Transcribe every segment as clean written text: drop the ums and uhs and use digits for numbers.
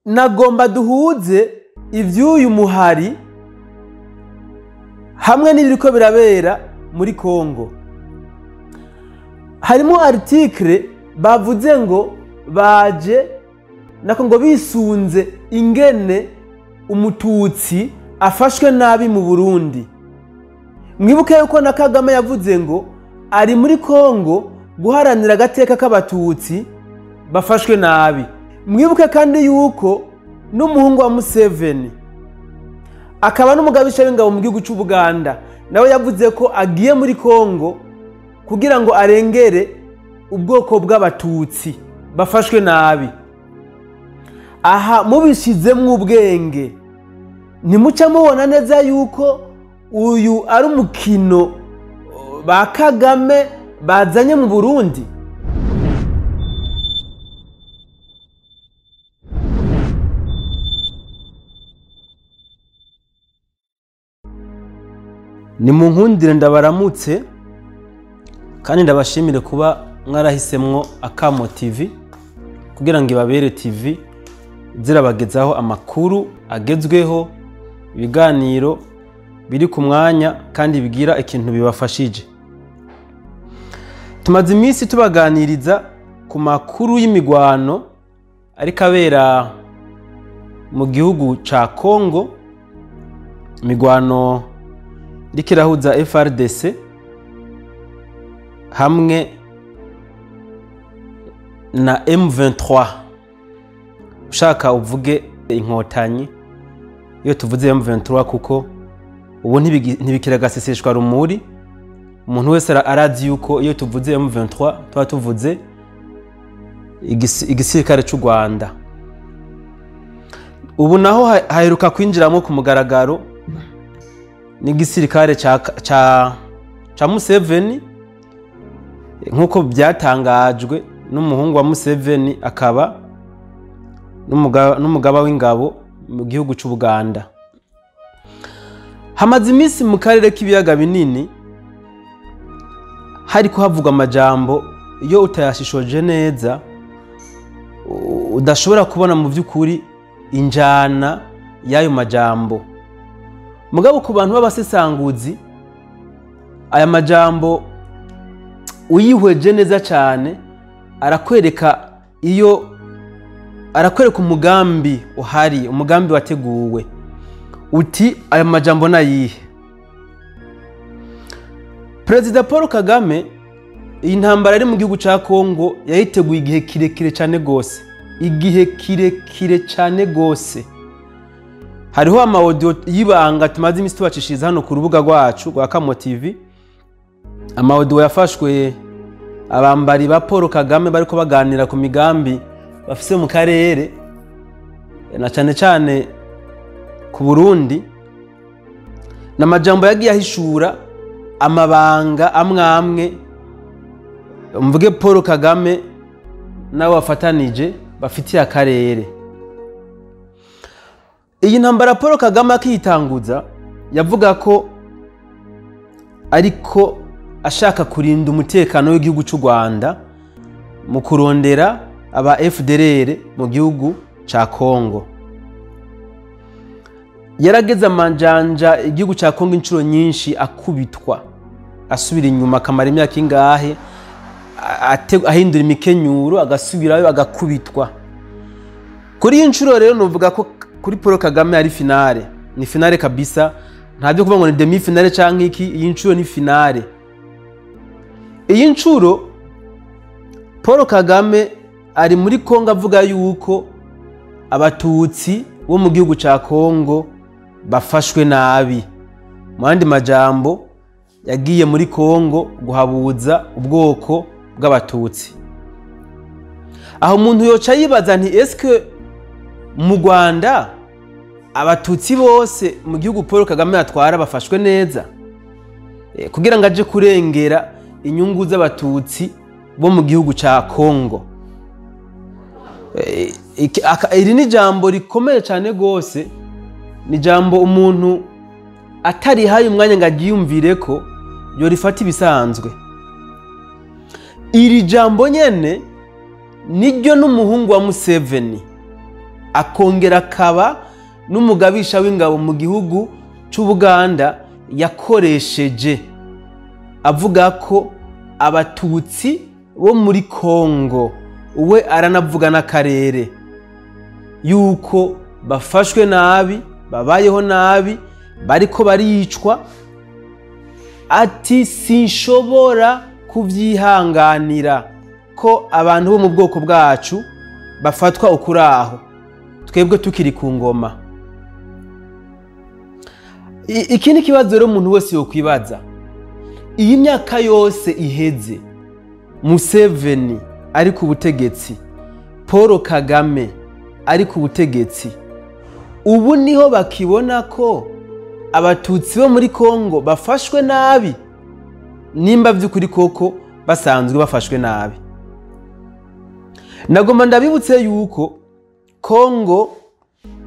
nagomba duhuze ivy'uyu muhari hamwe n'ibiriko birabera muri Kongo. Harimo article bavuze ngo baje nako ngo bisunze ingene umututsi afashwe nabi mu Burundi. Mwibuke yuko na Kagame yavuze ngo ari muri Kongo guharanira agateka k'abatutsi bafashwe nabi. Mwibuke kandi yuko n'umuhungu wa Museveni akaba n'umugabisha w'ingabo mu gihugu cy'Ubuganda nawe yavuze ko agiye muri Kongo kugira ngo arengere ubwoko bw'abatutsi bafashwe nabi. Aha mubishizemwo ubwenge ntimuca mubona neza yuko uyu ari umukino ba Kagame bazanye mu Burundi. Ni mu nkundire ndabaramutse kandi ndabashimire kuba mwarahisemwo Akamo TV kugira ngo ibabere TV zirabagezaho amakuru agezweho, ibiganiro biri ku mwanya kandi bigira ikintu bibafashije. Tumaze iminsi tubaganiriza ku makuru y'imigwano ariko abera mu gihugu ca Kongo, imigwano iriko irahuza FRDC hamwe na M23. Ushaka uvuge inkotanyi iyo tuvuze M23 kuko ubu ntibikiragaseseshwa rumuri. Umuntu wese arazi yuko iyo tuvuze M23 tuba tuvuze igisirikare cy'u Rwanda. Ubu naho haheruka kwinjiramo ku mugaragaro n'igisirikare ca Museveni nkuko byatangajwe n'umuhungu wa Museveni akaba n'umugaba w'ingabo mu gihugu cy'Ubuganda. Hamaze iminsi mu karere k'ibiyaga binini hari kuhavugwa amajambo iyo utayashishoje neza udashobora kubona mu by'ukuri injana y'ayo majambo. Mugabo ku bantu b'abasesanguzi aya majambo uyihweje neza cyane arakwereka umugambi uhari, umugambi wateguwe. Uti aya majambo nayihe? Perezida Paul Kagame iyi ntambara ari mu gihugu ca Kongo yayiteguye igihe kirekire cyane gose, igihe kirekire cyane gose. Hariho amaudio y'ibanga tumaze iminsi tubacishiriza hano ku rubuga rwacu rwa Akamo TV. Amaudio yafashwe abambari ba Paul Kagame bariko baganira ku migambi bafise mu karere na cyane cyane ku Burundi. N'amajambo yagiye ahishura amabanga amwe mvuge Paul Kagame nawe wafatanije bafitiye akarere. Iyi ntambara Paul Kagame akitanguza yavuga ko ariko ashaka kurinda umutekano w'igihugu cy'u Rwanda mu kurondera aba FDLR mu gihugu ca Kongo. Yarageze amanjanja igihugu ca Kongo inshuro nyinshi akubitwa, asubira inyuma akamara imyaka ingahe ahindura imikenyuro agasubirayo agakubitwa. Kuri iyi nshuro rero nuvuga ko kuri Paul Kagame ari finale, ni finale kabisa, nta byo kuvuga ngo ni demi finale canke iki. Iyi nshuro ni finale. Iyi nshuro Paul Kagame ari muri Kongo avuga yuko abatutsi bo mu gihugu ca Kongo bafashwe nabi. Mu yandi majambo yagiye muri Kongo guhabuza ubwoko bw'abatutsi. Aho umuntu yoca yibaza nti eske mu Rwanda abatutsi bose mu gihugu Paul Kagame atwara bafashwe neza kugira ngo aje kurengera inyungu z'abatutsi bo mu gihugu ca Kongo? Iri ni jambo rikomeye cyane gose, ni jambo umuntu atari haye umwanya ngo agiyumvire ko yo rifata ibisanzwe. Iri jambo nyene niryo n'umuhungu wa Museveni akongera akaba n'umugabisha w'ingabo mu gihugu c'Ubuganda yakoresheje avuga ko abatutsi bo muri Kongo, we aranavuga n'akarere, yuko bafashwe nabi, babayeho nabi, bariko baricwa. Ati sinshobora kuvyihanganira ko abantu bo mu bwoko bwacu bafatwa ukuraho twebwe tukiri ku ngoma. Ikindi kibazo rero umuntu wese yokwibaza, iyi myaka yose iheze Museveni ari ku butegetsi, Paul Kagame ari ku butegetsi, ubu niho bakibona ko abatutsi bo muri Kongo bafashwe nabi, nimba vy'ukuri koko basanzwe bafashwe nabi. Nagomba ndabibutse yuko Kongo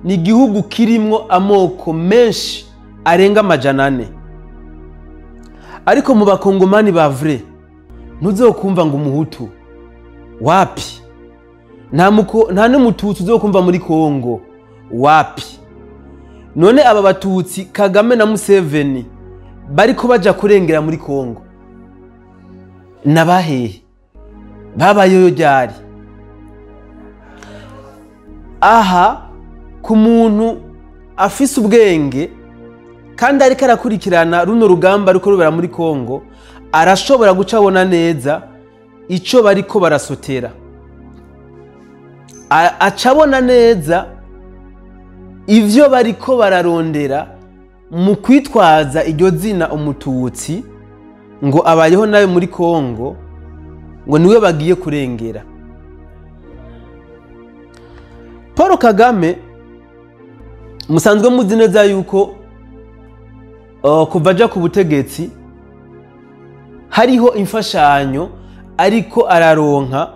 ni igihugu kirimwo amoko menshi arenga 400, ariko mu bakongomani ba vrai ntuzokumva ngo umuhutu wapi, nta n'umututsi uzokumva muri Kongo wapi. None aba batutsi Kagame na Museveni bariko baja kurengera muri Kongo nabahehe, babayeyo ryari? Aha ku muntu afise ubwenge kandi ariko arakurikirana runo rugamba ruko rubera muri Kongo, arashobora guca abona neza ico bariko barasotera, acabona neza ivyo bariko bararondera mu kwitwaza iryo zina umututsi ngo abayeho nawe muri Kongo, ngo niwe bagiye kurengera. Paul Kagame musanzwe muzi neza yuko kuva aja ku butegetsi hariho imfashanyo ariko araronka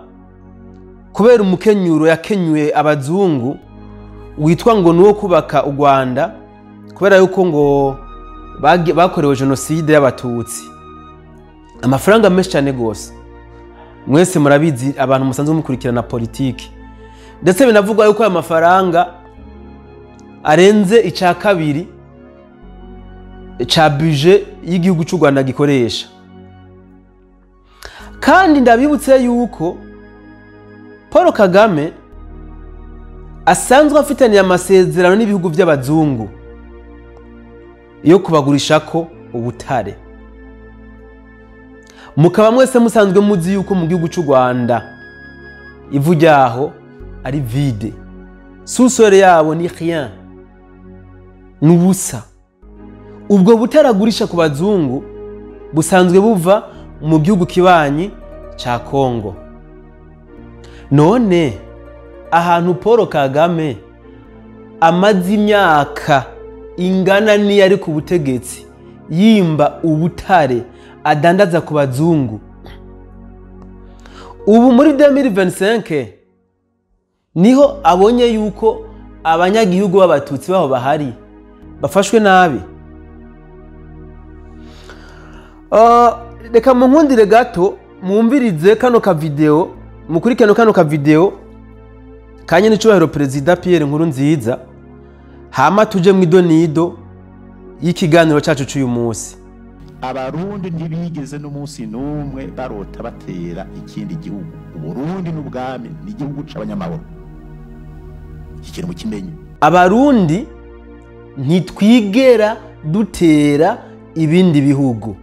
kubera umukenyuro yakenyuye abazungu witwa ngo nuwo kubaka u Rwanda, kubera yuko ngo bakorewe genocide y'abatutsi. Amafaranga menshi cyane gose, mwese murabizi abantu musanzwe mukurikirana politiki, ndetse binavugwa yuko aya mafaranga arenze ica kabiri ca budget y'igihugu cy'u Rwanda gikoresha. Kandi ndabibutse yuko Paul Kagame asanzwe afitaniye amasezerano n'ibihugu by'abazungu yo kubagurishako ubutare. Mukaba mwese musanzwe muzi yuko mu gihugu cy'u Rwanda ivu ryaho ari vide, sous-sol yabo ni rien, nubusa. Ubwo butaragurisha ku bazungu busanzwe buva mu gihugu kibanyi ca Kongo. None ahantu Paul Kagame amaze imyaka ingana ni ari ku butegetsi yimba ubutare adandaza ku bazungu, ubu muri 2025 niho abonye yuko abanyagihugu b'abatutsi baho bahari bafashwe nabi. Reka munkundire gato mwumvirize kano ka video, mukurikirane kano ka video kanye n'icubahiro Perezida Pierre Nkurunziza, hama tuje mu idonido y'ikiganiro cyacu cy'uyu munsi. Abarundi ntibigeze n'umunsi n'umwe barota batera ikindi gihugu. Uburundi n'ubwami ni igihugu c'abanyamahoro, ikintu mukimenye. Abarundi ntitwigera dutera ibindi bihugu.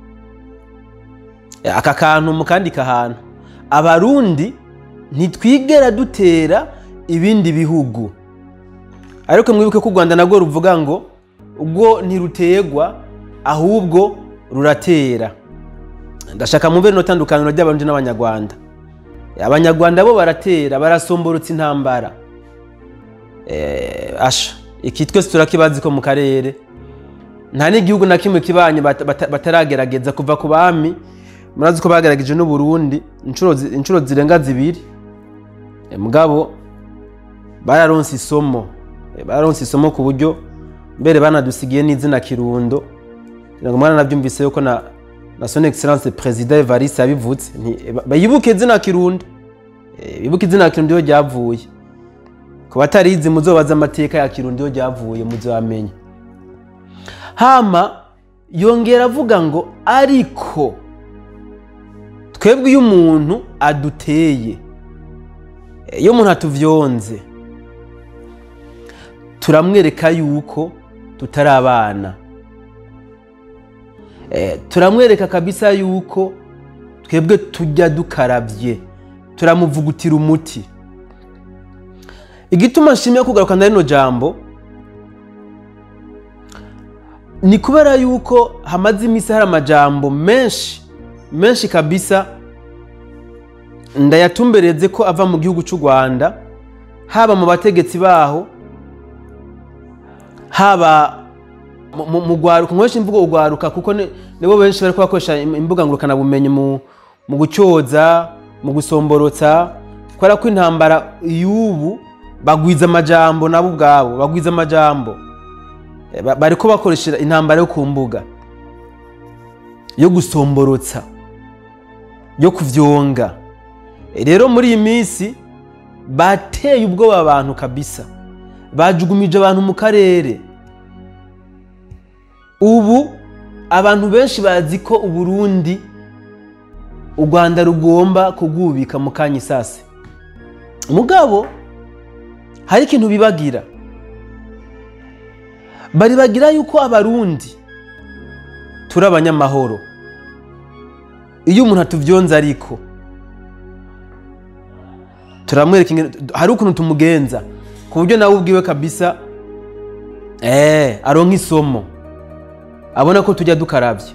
Aka kantu mukandika ahantu, abarundi ntitwigera dutera ibindi bihugu. Ariko mwibuke ko u Rwanda nagwo ruvuga ngo ubwo ntirutegwa ahubwo ruratera. Ndashaka mumve no tandukaniro ry'abarundi n'abanyarwanda. Abanyarwanda bo baratera, barasomborotsa intambara. Asha iki twese turakibazi ko mu karere nta n'igihugu na kimwe kibanye bataragerageza kuva ku bami. Murazi ko bagerageje n'u Burundi inshuro zirenga 2. Mugabo bararonse isomo ku buryo mbere banadusigiye n'izina Kirundo. Ngo mwana nabyumvise yuko na son excellence President Evariste yabivutse bayibuke izina Kirundo, bibuke izina Kirundo yo ryavuye ku batarizi muzobaza amateka ya Kirundi yo ryavuye muzamenya. Hama yongera avuga ngo ariko twebwe iyo umuntu aduteye, iyo umuntu atuvyonze, turamwereka yuko tutari abana, turamwereka kabisa yuko twebwe tujya dukaravye, turamuvugutira umuti. Igituma nshimye kugarukana rino jambo ni kubera yuko hamaze imisi hari amajambo menshi kabisa ndayatumbereze ko ava mu gihugu cy'u Rwanda, haba mu bategetsi baho, haba mu gwaruka. Nkoresha imvugo ugwaruka kuko nibo benshi bari kwakoresha imbuga ngurukana bumenyi mu gucyoza, mu gusomborotsa, kwara ko intambara y'ubu bagwiza amajambo nabo ubwabo, bagwiza amajambo, bariko bakoresha intambara yo ku mbuga yo gusomborotsa, yo kuvyonga. Rero muri iyi minsi bateye ubwoba abantu kabisa, bajugumije abantu mu karere. Ubu abantu benshi bazi ko Uburundi u Rwanda rugomba kugubika mu kanya isase. Mugabo hari ikintu bibagira, bari bagira yuko abarundi turi abanyamahoro. Iyo umuntu atuvyonza ariko turamwereka hari ukuntu tumugenza ku buryo nawe ubwiwe kabisa aronka isomo, abona ko tujya dukaravye.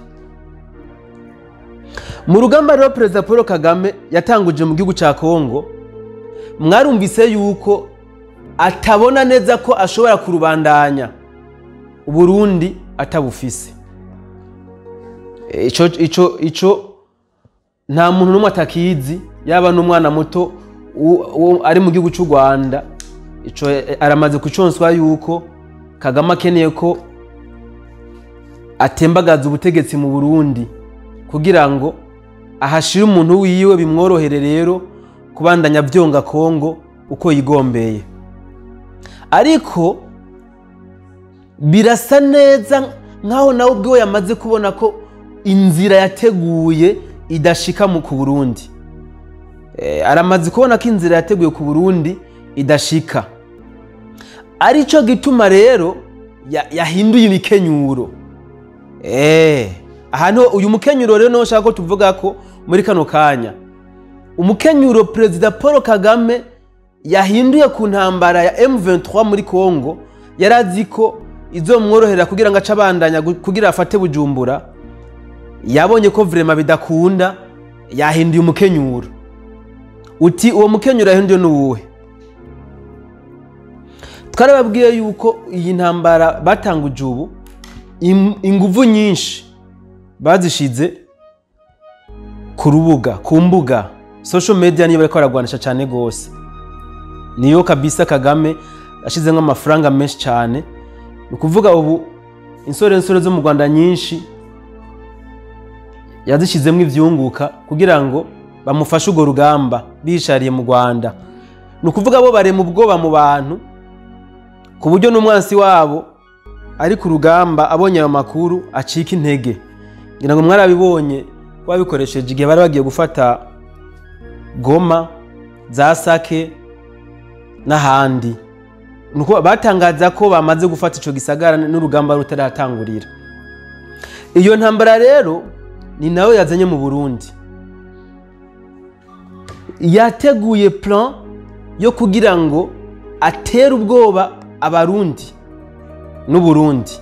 Mu rugamba rero Perezida Paul Kagame yatanguje mu gihugu ca Kongo, mwarumvise yuko atabona neza ko ashobora kurubandanya Uburundi atabufise. Ico nta muntu n'umwe atakizi, yaba n'umwana muto ari mu gihugu cy'u Rwanda. Ico aramaze kuconswa yuko Kagame akeneye ko atembagaza ubutegetsi mu Burundi kugira ngo ahashire umuntu wiwe bimworohere rero kubandanya vyonga Kongo uko yigombeye. Ariko birasa neza nkaho nawe ubwo yamaze kubona ko inzira yateguye idashika mu ku Burundi. Aramaze kubona ko inzira yateguye ku Burundi idashika. Arico gituma rero yahinduye imikenyuro. Ahantu uyu mukenyuro rero no shaka ko tuvuga ko muri kano kanya umukenyuro Perezida Paul Kagame yahinduye ku ntambara ya M23 muri Kongo, yarazi ko izomworohera kugira ngo acabandanya kugira afate Bujumbura. Yabonye ko vraiment bidakunda, yahinduye umukenyuro. Uti uwo mukenyuro yahinduye n'uwuhe? Twarababwiye yuko iyi ntambara batanguje ubu inguvu nyinshi bazishize ku rubuga, ku mbuga social media, niyo bariko baragwanisha cyane gose. Niyo kabisa Kagame ashize nk'amafaranga menshi cyane. Nukuvuga ubu insore zo mu Rwanda nyinshi yazishizemo ivyunguka kugira ngo bamufashe ugo rugamba bishariye mu Rwanda. Nukuvuga bo bare mu bwoba mu bantu ku buryo n'umwansi wabo ari ku rugamba abonye ayo makuru acika intege. Ngira ngo mwarabibonye babikoresheje igihe bari bagiye gufata Goma, za Sake n'ahandi. Nuko batangaza ko bamaze gufata ico gisagara n'urugamba rutaratangurira. Iyo ntambara rero ni nawe yazanye mu Burundi. Yateguye plan yo kugira ngo atere ubwoba abarundi n'u Burundi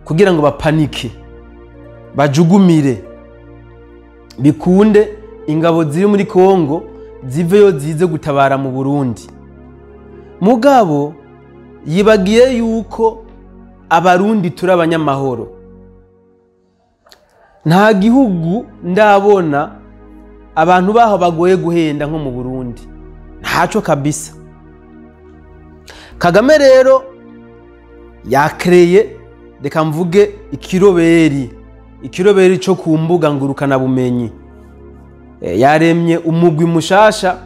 kugira ngo bapanike, bajugumire, bikunde ingabo ziri muri Kongo ziveyo zize gutabara mu Burundi. Mugabo yibagiye yuko abarundi turi abanyamahoro. Nta gihugu ndabona abantu baho bagoye guhenda nko mu Burundi, ntaco kabisa. Kagame rero yakreye, reka mvuge ikiroberi cyo ku mbuga ngurukana bumenyi. Yaremye umugwi mushasha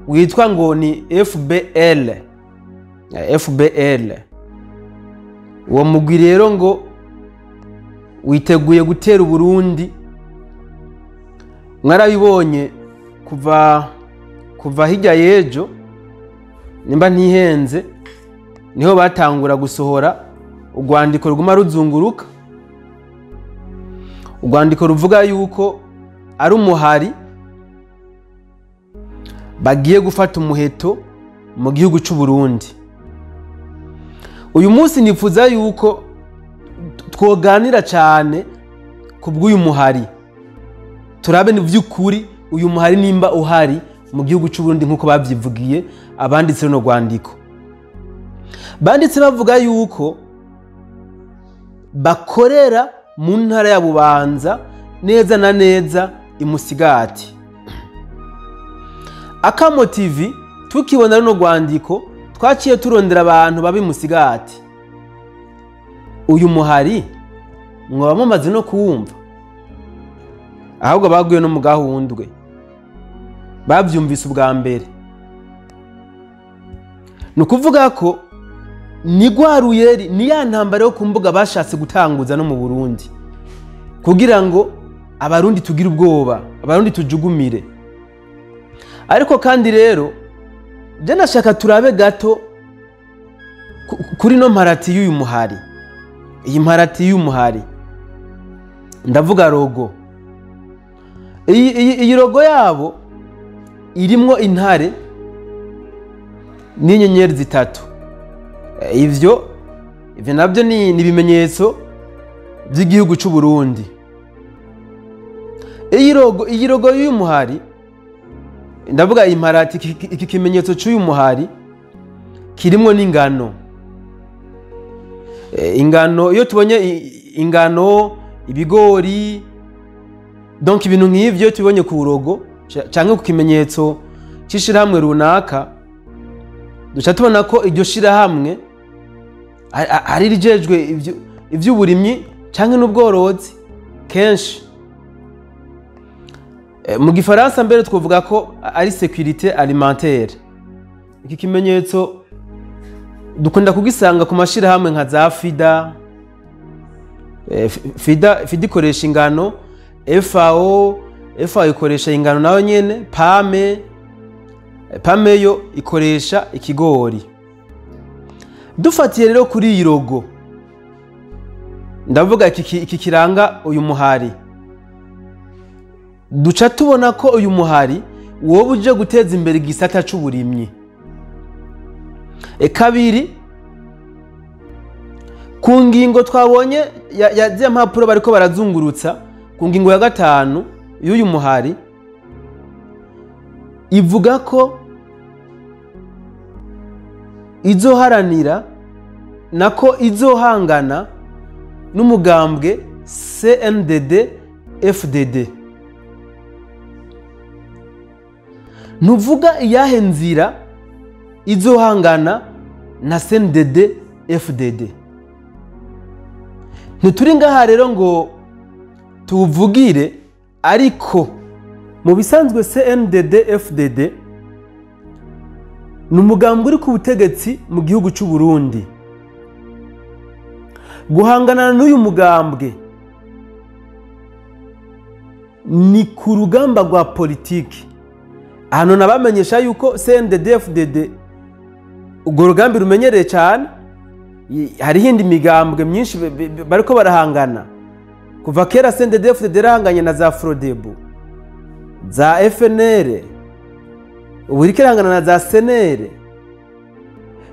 witwa ngo ni FBL, FBL. Uwo mugwi rero ngo witeguye gutera Uburundi. Mwarabibonye kuva hirya y'ejo nimba ntihenze niho batangura gusohora urwandiko ruguma ruzunguruka, urwandiko ruvuga yuko ari umuhari bagiye gufata umuheto mu gihugu cy'u Burundi. Uyu munsi nifuza yuko twoganira cyane ku bw'uyu muhari, turabe ni vy'ukuri uyu muhari nimba uhari mu gihugu cy'u Burundi nkuko bavyivugiye abanditse no rwandiko. Banditse bavuga yuko bakorera mu ntara ya Bubanza neza na neza imusigati. Akamo TV tukibona no rwandiko twaciye turondera abantu babi musigati. Uyu muhari mwoba mumaze no kuwumva, ahubwo baguye no mu gahundwe bavyumvise ubwa mbere. Nukuvuga ko ni gwaruyeri ni ya ntambara yo kumbuga bashatse gutanguza no mu Burundi kugira ngo abarundi tugire ubwoba, abarundi tujugumire. Ariko kandi rero je nashaka turabe gato kuri no mparati y'uyu muhari. Iyi mparati y'uyu muhari ndavuga rogo. Iyi rogo yabo irimwo intare n'inyenyeri zitatu. Ivyo nabyo ni ibimenyetso by'igihugu cy'u Burundi. Iyi rogo y'uyu muhari ndavuga imparati, iki kimenyetso cy'uyu muhari kirimwo n'ingano. Ingano iyo tubonye ingano, ibigori, donc ibintu nk'ivyo tubonye ku rogo canke ku kimenyetso cy'ishirahamwe runaka, duca tubona ko iryo shirahamwe ari rijejwe ivy'uburimyi canke n'ubworozi kenshi. Mu gifaransa mbere twovuga ko ari sécurité alimentaire. Iki kimenyetso dukunda kugisanga ku mashirahamwe nka za FIDA. FIDA ikoresha ingano, FAO ikoresha ingano nayo nyene, PAME yo ikoresha ikigori. Dufatiye rero kuri iyi rogo ndavuga iki kiranga uyu muhari, duca tubona ko uyu muhari wowe uje guteza imbere igisata c'uburimyi. Kabiri, ku ngingo twabonye ya mpapuro bariko barazungurutsa, ku ngingo ya 5 y'uyu muhari ivuga ko izoharanira nako izohangana n'umugambwe CNDD FDD. Nuvuga iyahe nzira izohangana na CNDD FDD. Ntituri ngaha rero ngo tuvugire, ariko mu bisanzwe CNDD FDD n'umugambwe uri ku butegetsi mu gihugu cy'u Burundi. Guhangana n'uyu mugambwe ni ku rugamba rwa politiki. Hano nabamenyesha yuko CNDD FDD ubwo rugambi rumenyereye cyane, hari hindi migambwe myinshi bariko barahangana. Kuva kera CNDD FDD rahanganye na za Frodebu, za FNL, ubu rikirangana na za SNL.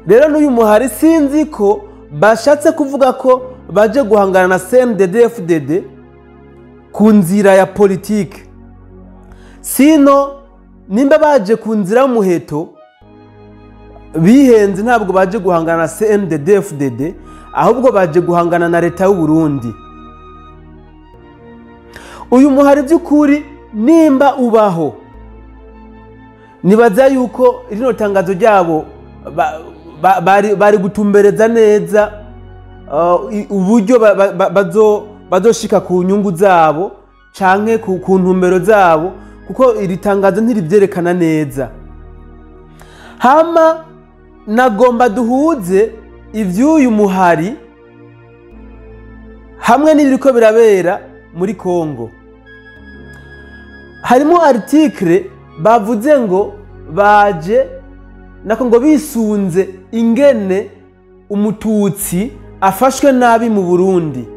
Rero n'uyu muhari sinzi ko bashatse kuvuga ko baje guhangana na CNDD FDD ku nzira ya politiki. Sino nimba baje ku nzira y'umuheto bihenze, ntabwo baje guhangana na CNDD FDD, ahubwo baje guhangana na leta y'u Burundi. Uyu muhari by'ukuri nimba ubaho, nibaza yuko rino tangazo ryabo bari gutumbereza neza uburyo bazoshika ku nyungu zabo canke ku ntumbero zabo, kuko iri tangazo ntiribyerekana neza. Hama nagomba duhuze ivy'uyu muhari hamwe n'ibiriko birabera muri Kongo. Harimo article bavuze ngo baje nako ngo bisunze ingene umututsi afashwe nabi mu Burundi.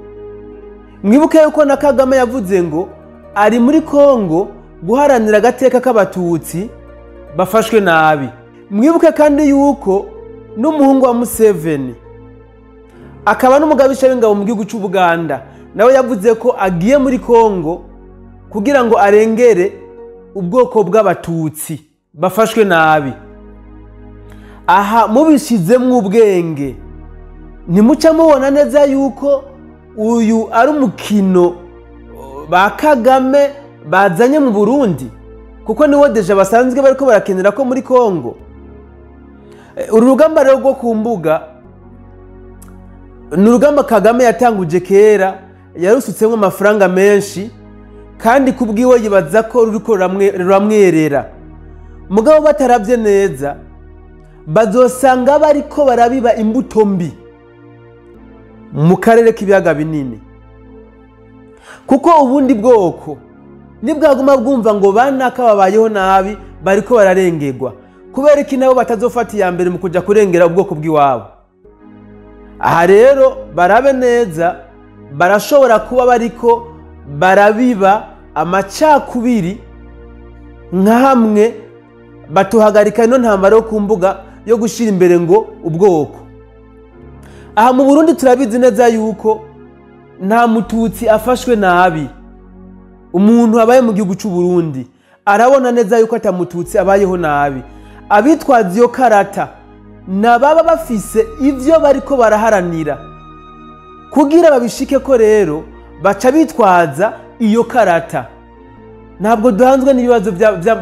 Mwibuke yuko na Kagame yavuze ngo ari muri Kongo guharanira agateka k'abatutsi bafashwe nabi. Mwibuke kandi yuko n'umuhungu wa Museveni akaba n'umugabisha w'ingabo mu gihugu cy'u Buganda nawe yavuze ko agiye muri Kongo kugira ngo arengere ubwoko bw'abatutsi bafashwe nabi. Aha mubishizemwo ubwenge ntimuca mubona neza yuko uyu ari umukino ba Kagame bazanye mu Burundi, kuko niwo deja basanzwe bariko barakenera ko muri Kongo. Uru rugamba rero rwo ku mbuga ni urugamba Kagame yatanguje kera, yarusutsemo amafaranga menshi kandi kubwiwe yibaza ko ruriko ruramwerera. Mugabo bataravye neza bazosanga bariko barabiba imbuto mbi mu karere k'ibiyaga binini, kuko ubundi bwoko nibwaguma bwumva ngo banaka babayeho nabi bariko bararengerwa, kubera iki nabo batazofata iya mbere mu kuja kurengera ubwoko bw'iwabo. Aha rero barabe neza, barashobora kuba bariko barabiba amacakubiri nka hamwe batuhagarika ino ntambara yo ku mbuga yo gushira imbere ngo ubwoko. Aha mu Burundi turabizi neza yuko nta mututsi afashwe nabi. Umuntu abaye mu gihugu cy'u Burundi arabona neza yuko atamututsi abayeho nabi. Abitwaza iyo karata nababa bafise ivyo bariko baraharanira kugira babishike ko rero baca bitwaza iyo karata. Ntabwo duhanzwe n'ibibazo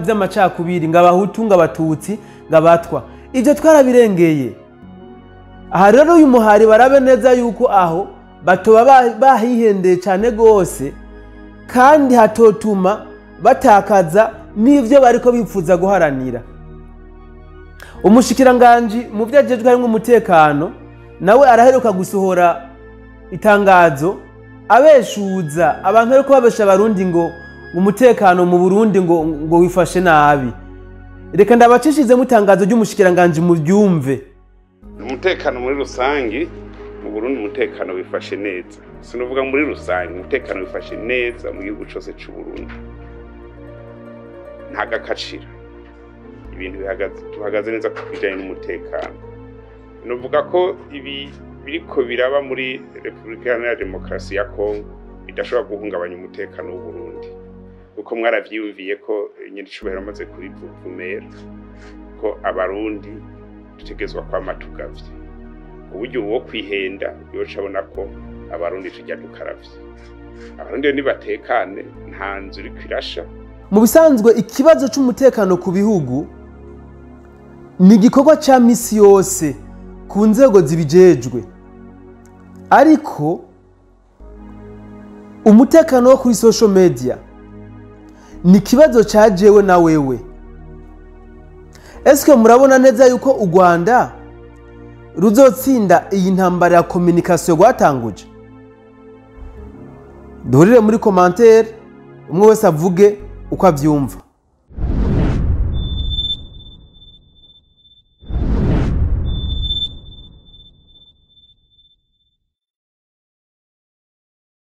by'amacakubiri ngo abahutu ngo abatutsi ngo abatwa, ivyo twarabirengeye. Aha rero uyu muhari barabe neza yuko aho batoba bahihendeye cyane gose kandi hatotuma batakaza n'ivyo bariko bipfuza guharanira. Umushikiranganji mu vyajejwe harimo umutekano nawe araheruka gusohora itangazo abeshuza abantu ariko babesha abarundi ngo umutekano mu Burundi ngo wifashe nabi. Reka ndabacishize mu itangazo ry'umushikiranganji mu byumve. Umutekano muri rusangi mu Burundi umutekano wifashe neza. Sinovuga muri rusangi, umutekano wifashe neza mu gihugu cyose cy'u Burundi. Nta gakacira. Ibintu tuhagaze neza kubijanye n'umutekano. Novuga ko ibi biriko biraba muri Republika Iharanira Demokarasi ya Kongo bidashobora guhungabanya umutekano w'u Burundi. Uko mwaravyiyumviye ko nyine cubahiro amaze kuri Vumera ko abarundi dutegezwa kwama tugavye. Uburyo bwo kwihenda yoca abona ko abarundi tujya dukaravye. Abarundi nibatekane nta nzu iri kwirasha. Mu bisanzwe ikibazo cy'umutekano ku bihugu ni igikorwa cya misi yose ku nzego zibijejwe, ariko umutekano wo kuri social media ni ikibazo cyajewe na wewe. Eske murabona neza yuko u Rwanda ruzotsinda iyi ntambara ya communication rwatanguje? Duhurire muri commentaire umwe wese avuge uko avyumva.